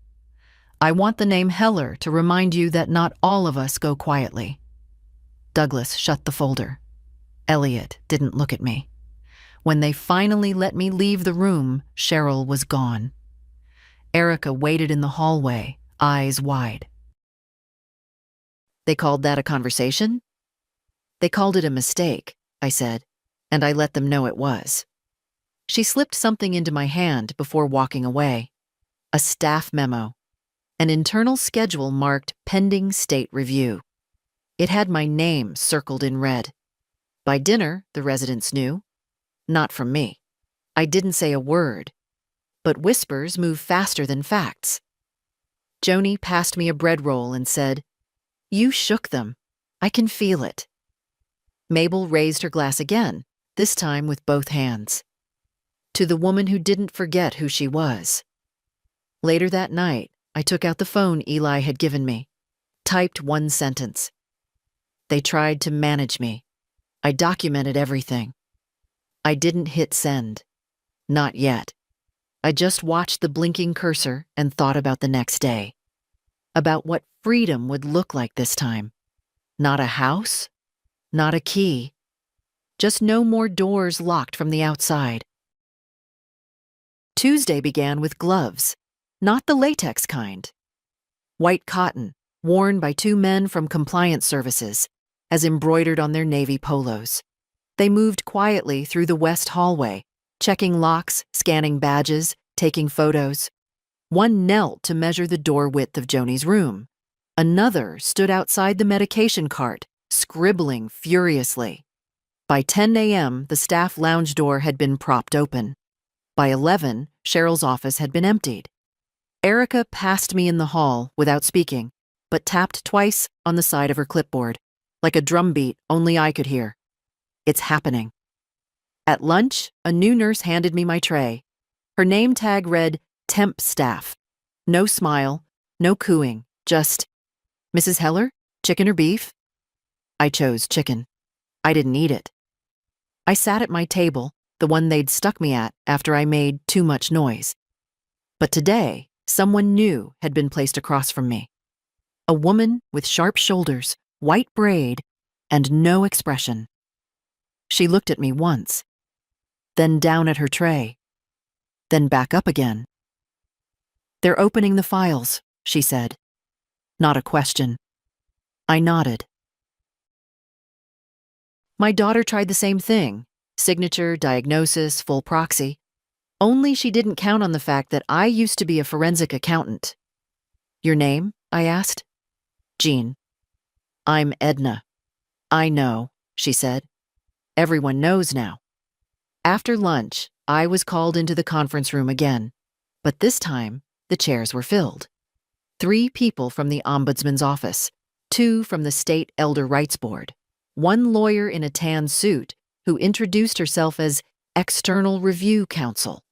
I want the name Heller to remind you that not all of us go quietly." Douglas shut the folder. Elliot didn't look at me. When they finally let me leave the room, Cheryl was gone. Erica waited in the hallway, eyes wide. "They called that a conversation?" "They called it a mistake," I said, and I let them know it was. She slipped something into my hand before walking away. A staff memo. An internal schedule marked pending state review. It had my name circled in red. By dinner, the residents knew. Not from me. I didn't say a word. But whispers move faster than facts. Joni passed me a bread roll and said, "You shook them. I can feel it." Mabel raised her glass again, this time with both hands. To the woman who didn't forget who she was. Later that night, I took out the phone Eli had given me, typed one sentence. They tried to manage me. I documented everything. I didn't hit send. Not yet. I just watched the blinking cursor and thought about the next day. About what freedom would look like this time. Not a house, not a key. Just no more doors locked from the outside. Tuesday began with gloves, not the latex kind. White cotton, worn by two men from compliance services, as embroidered on their navy polos. They moved quietly through the west hallway, checking locks, scanning badges, taking photos. One knelt to measure the door width of Joni's room. Another stood outside the medication cart, scribbling furiously. By 10 a.m., the staff lounge door had been propped open. By 11, Cheryl's office had been emptied. Erica passed me in the hall without speaking, but tapped twice on the side of her clipboard, like a drumbeat only I could hear. It's happening. At lunch, a new nurse handed me my tray. Her name tag read, Temp Staff. No smile, no cooing, just, Mrs. Heller, chicken or beef? I chose chicken. I didn't eat it. I sat at my table, the one they'd stuck me at after I made too much noise. But today, someone new had been placed across from me. A woman with sharp shoulders, white braid, and no expression. She looked at me once, then down at her tray, then back up again. They're opening the files, she said. Not a question. I nodded. My daughter tried the same thing, signature, diagnosis, full proxy. Only she didn't count on the fact that I used to be a forensic accountant. Your name? I asked. Jean. I'm Edna. I know, she said. Everyone knows now. After lunch, I was called into the conference room again, but this time, the chairs were filled. 3 people from the Ombudsman's office, 2 from the State Elder Rights Board, 1 lawyer in a tan suit who introduced herself as External Review Counsel.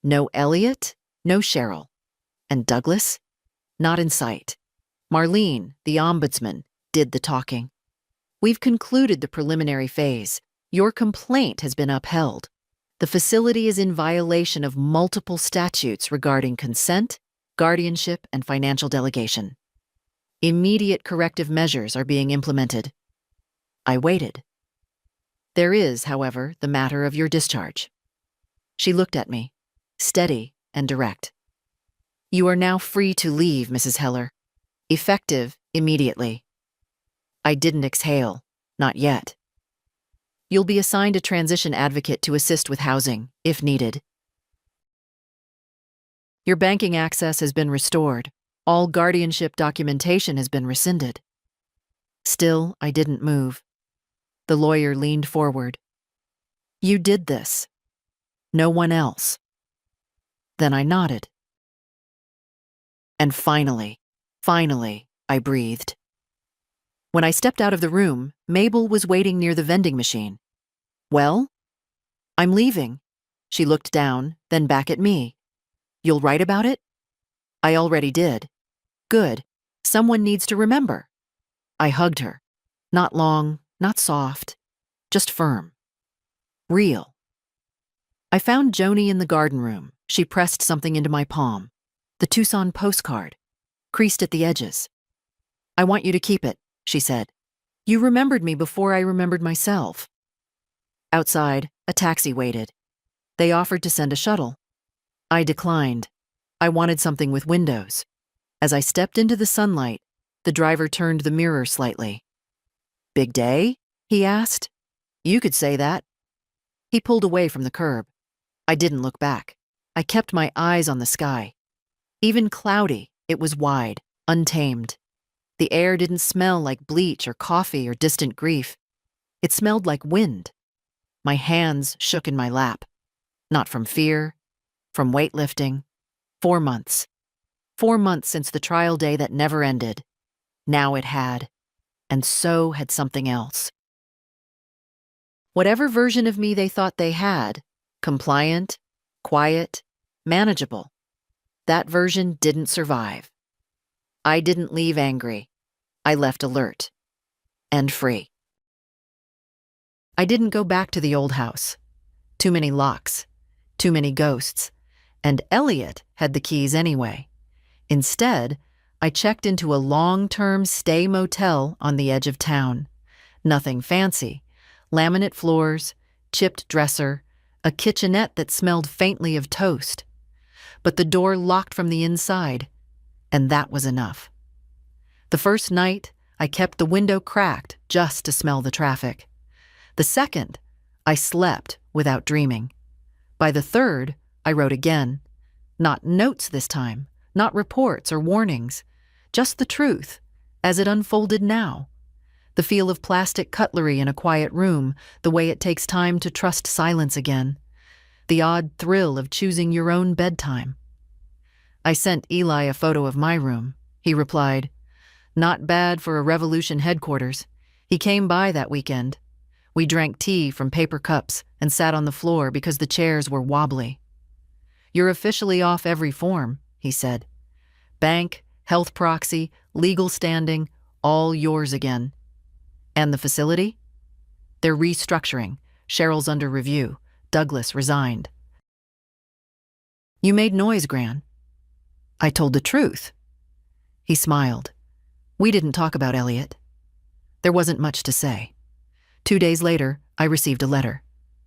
No Elliot, no Cheryl. And Douglas? Not in sight. Marlene, the Ombudsman, did the talking. We've concluded the preliminary phase. Your complaint has been upheld. The facility is in violation of multiple statutes regarding consent, guardianship, and financial delegation. Immediate corrective measures are being implemented. I waited. There is, however, the matter of your discharge. She looked at me, steady and direct. You are now free to leave, Mrs. Heller. Effective immediately. I didn't exhale, not yet. You'll be assigned a transition advocate to assist with housing, if needed. Your banking access has been restored. All guardianship documentation has been rescinded. Still, I didn't move. The lawyer leaned forward. You did this. No one else. Then I nodded. And finally, I breathed. When I stepped out of the room, Mabel was waiting near the vending machine. Well? I'm leaving. She looked down, then back at me. You'll write about it? I already did. Good. Someone needs to remember. I hugged her. Not long, not soft, just firm. Real. I found Joni in the garden room. She pressed something into my palm. The Tucson postcard, creased at the edges. I want you to keep it, she said. You remembered me before I remembered myself. Outside, a taxi waited. They offered to send a shuttle. I declined. I wanted something with windows. As I stepped into the sunlight, the driver turned the mirror slightly. Big day? He asked. You could say that. He pulled away from the curb. I didn't look back. I kept my eyes on the sky. Even cloudy, it was wide, untamed. The air didn't smell like bleach or coffee or distant grief. It smelled like wind. My hands shook in my lap. Not from fear, from weightlifting. 4 months. 4 months since the trial day that never ended. Now it had. And so had something else. Whatever version of me they thought they had, compliant, quiet, manageable, that version didn't survive. I didn't leave angry. I left alert and free. I didn't go back to the old house. Too many locks, too many ghosts, and Elliot had the keys anyway. Instead, I checked into a long-term stay motel on the edge of town. Nothing fancy. Laminate floors, chipped dresser, a kitchenette that smelled faintly of toast. But the door locked from the inside, and that was enough. The first night, I kept the window cracked just to smell the traffic. The second, I slept without dreaming. By the third, I wrote again. Not notes this time, not reports or warnings, just the truth, as it unfolded now. The feel of plastic cutlery in a quiet room, the way it takes time to trust silence again. The odd thrill of choosing your own bedtime. I sent Eli a photo of my room. He replied, "Not bad for a revolution headquarters. He came by that weekend. We drank tea from paper cups and sat on the floor because the chairs were wobbly." "You're officially off every form," he said. "Bank, health proxy, legal standing, all yours again." "And the facility?" "They're restructuring. Cheryl's under review. Douglas resigned." "You made noise, Gran." "I told the truth." He smiled. We didn't talk about Elliot. There wasn't much to say. 2 days later, I received a letter.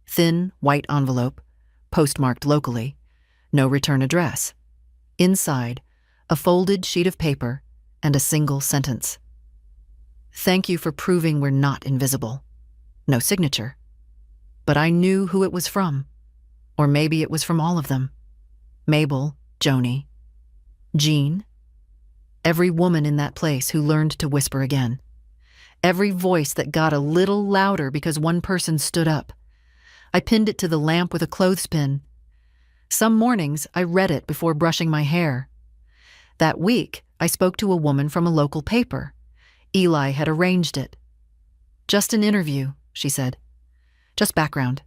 Thin, white envelope, postmarked locally, no return address. Inside, a folded sheet of paper and a single sentence. "Thank you for proving we're not invisible." No signature. But I knew who it was from. Or maybe it was from all of them. Mabel, Joni, Jean. Every woman in that place who learned to whisper again. Every voice that got a little louder because one person stood up. I pinned it to the lamp with a clothespin. Some mornings, I read it before brushing my hair. That week, I spoke to a woman from a local paper. Eli had arranged it. "Just an interview," she said. "Just background."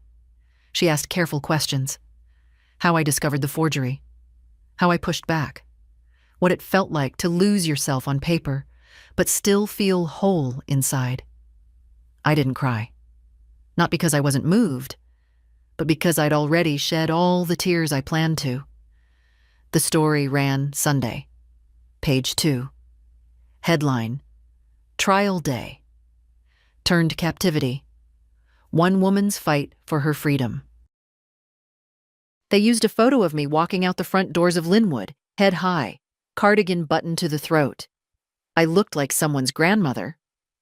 She asked careful questions. How I discovered the forgery. How I pushed back. What it felt like to lose yourself on paper, but still feel whole inside. I didn't cry. Not because I wasn't moved, but because I'd already shed all the tears I planned to. The story ran Sunday. Page 2. Headline: Trial Day. Turned captivity. One woman's fight for her freedom. They used a photo of me walking out the front doors of Linwood, head high, cardigan buttoned to the throat. I looked like someone's grandmother,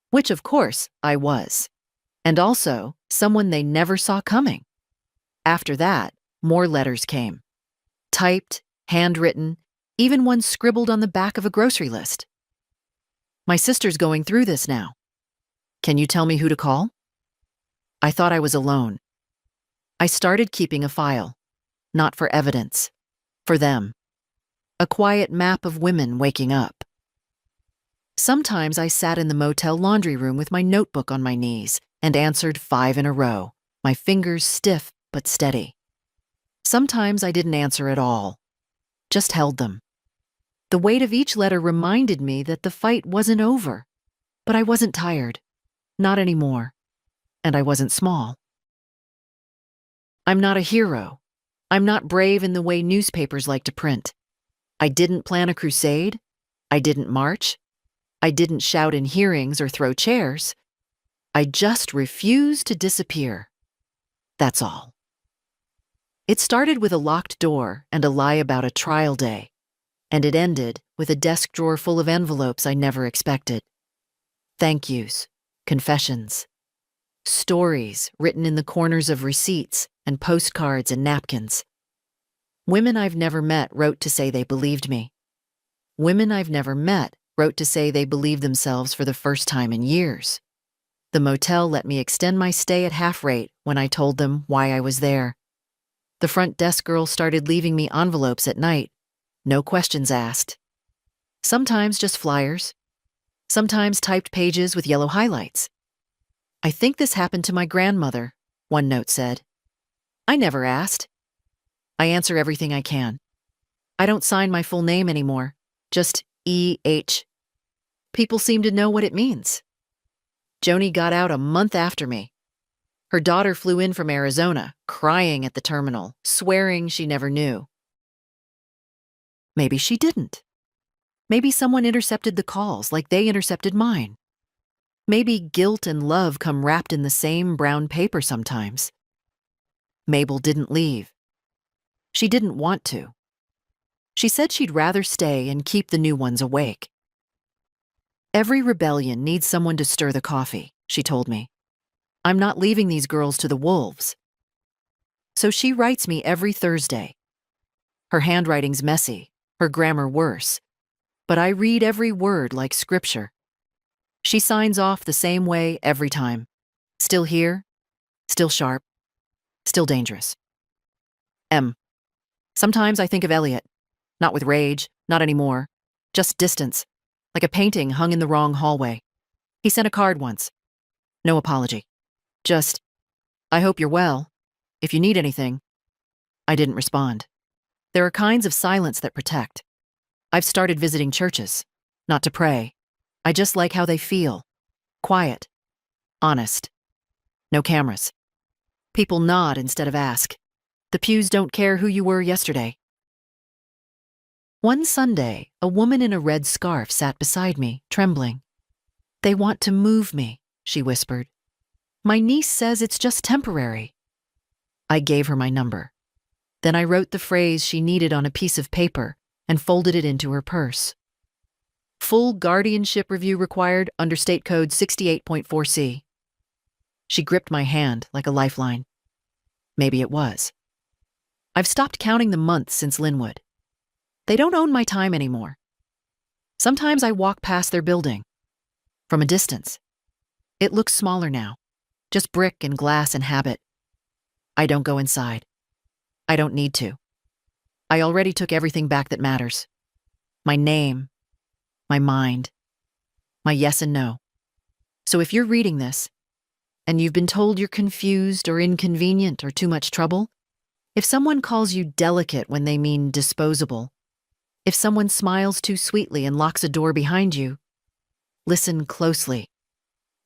which of course I was, and also someone they never saw coming. After that, more letters came. Typed, handwritten, even one scribbled on the back of a grocery list. "My sister's going through this now. Can you tell me who to call?" I thought I was alone. I started keeping a file, not for evidence, for them. A quiet map of women waking up. Sometimes I sat in the motel laundry room with my notebook on my knees and answered 5 in a row, my fingers stiff but steady. Sometimes I didn't answer at all, just held them. The weight of each letter reminded me that the fight wasn't over, but I wasn't tired, not anymore, and I wasn't small. I'm not a hero. I'm not brave in the way newspapers like to print. I didn't plan a crusade. I didn't march. I didn't shout in hearings or throw chairs. I just refused to disappear. That's all. It started with a locked door and a lie about a trial day, and it ended with a desk drawer full of envelopes I never expected. Thank yous, confessions, stories written in the corners of receipts and postcards and napkins. Women I've never met wrote to say they believed me. Women I've never met wrote to say they believed themselves for the first time in years. The motel let me extend my stay at half rate when I told them why I was there. The front desk girl started leaving me envelopes at night, no questions asked. Sometimes just flyers, sometimes typed pages with yellow highlights. I think this happened to my grandmother, one note said. I never asked. I answer everything I can. I don't sign my full name anymore, just E.H. People seem to know what it means. Joni got out a month after me. Her daughter flew in from Arizona, crying at the terminal, swearing she never knew. Maybe she didn't. Maybe someone intercepted the calls like they intercepted mine. Maybe guilt and love come wrapped in the same brown paper sometimes. Mabel didn't leave. She didn't want to. She said she'd rather stay and keep the new ones awake. Every rebellion needs someone to stir the coffee, she told me. I'm not leaving these girls to the wolves. So she writes me every Thursday. Her handwriting's messy, her grammar worse, but I read every word like scripture. She signs off the same way every time. Still here, still sharp, still dangerous. M. Sometimes I think of Elliot. Not with rage, not anymore. Just distance, like a painting hung in the wrong hallway. He sent a card once. No apology. Just, I hope you're well. If you need anything. I didn't respond. There are kinds of silence that protect. I've started visiting churches, not to pray. I just like how they feel. Quiet. Honest. No cameras. People nod instead of ask. The pews don't care who you were yesterday. One Sunday, a woman in a red scarf sat beside me, trembling. They want to move me, she whispered. My niece says it's just temporary. I gave her my number. Then I wrote the phrase she needed on a piece of paper and folded it into her purse. Full guardianship review required under State Code 68.4C. She gripped my hand like a lifeline. Maybe it was. I've stopped counting the months since Linwood. They don't own my time anymore. Sometimes I walk past their building. From a distance. It looks smaller now. Just brick and glass and habit. I don't go inside. I don't need to. I already took everything back that matters. My name. My mind. My yes and no. So if you're reading this, and you've been told you're confused or inconvenient or too much trouble, if someone calls you delicate when they mean disposable, if someone smiles too sweetly and locks a door behind you, listen closely.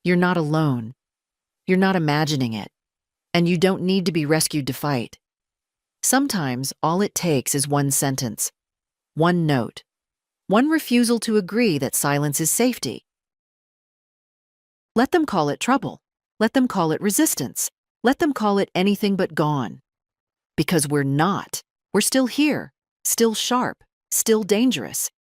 You're not alone. You're not imagining it. And you don't need to be rescued to fight. Sometimes all it takes is one sentence, one note, one refusal to agree that silence is safety. Let them call it trouble. Let them call it resistance. Let them call it anything but gone. Because we're not. We're still here, still sharp, still dangerous.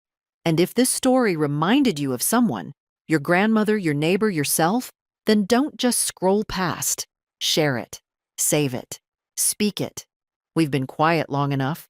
And if this story reminded you of someone, your grandmother, your neighbor, yourself, then don't just scroll past. Share it. Save it. Speak it. We've been quiet long enough.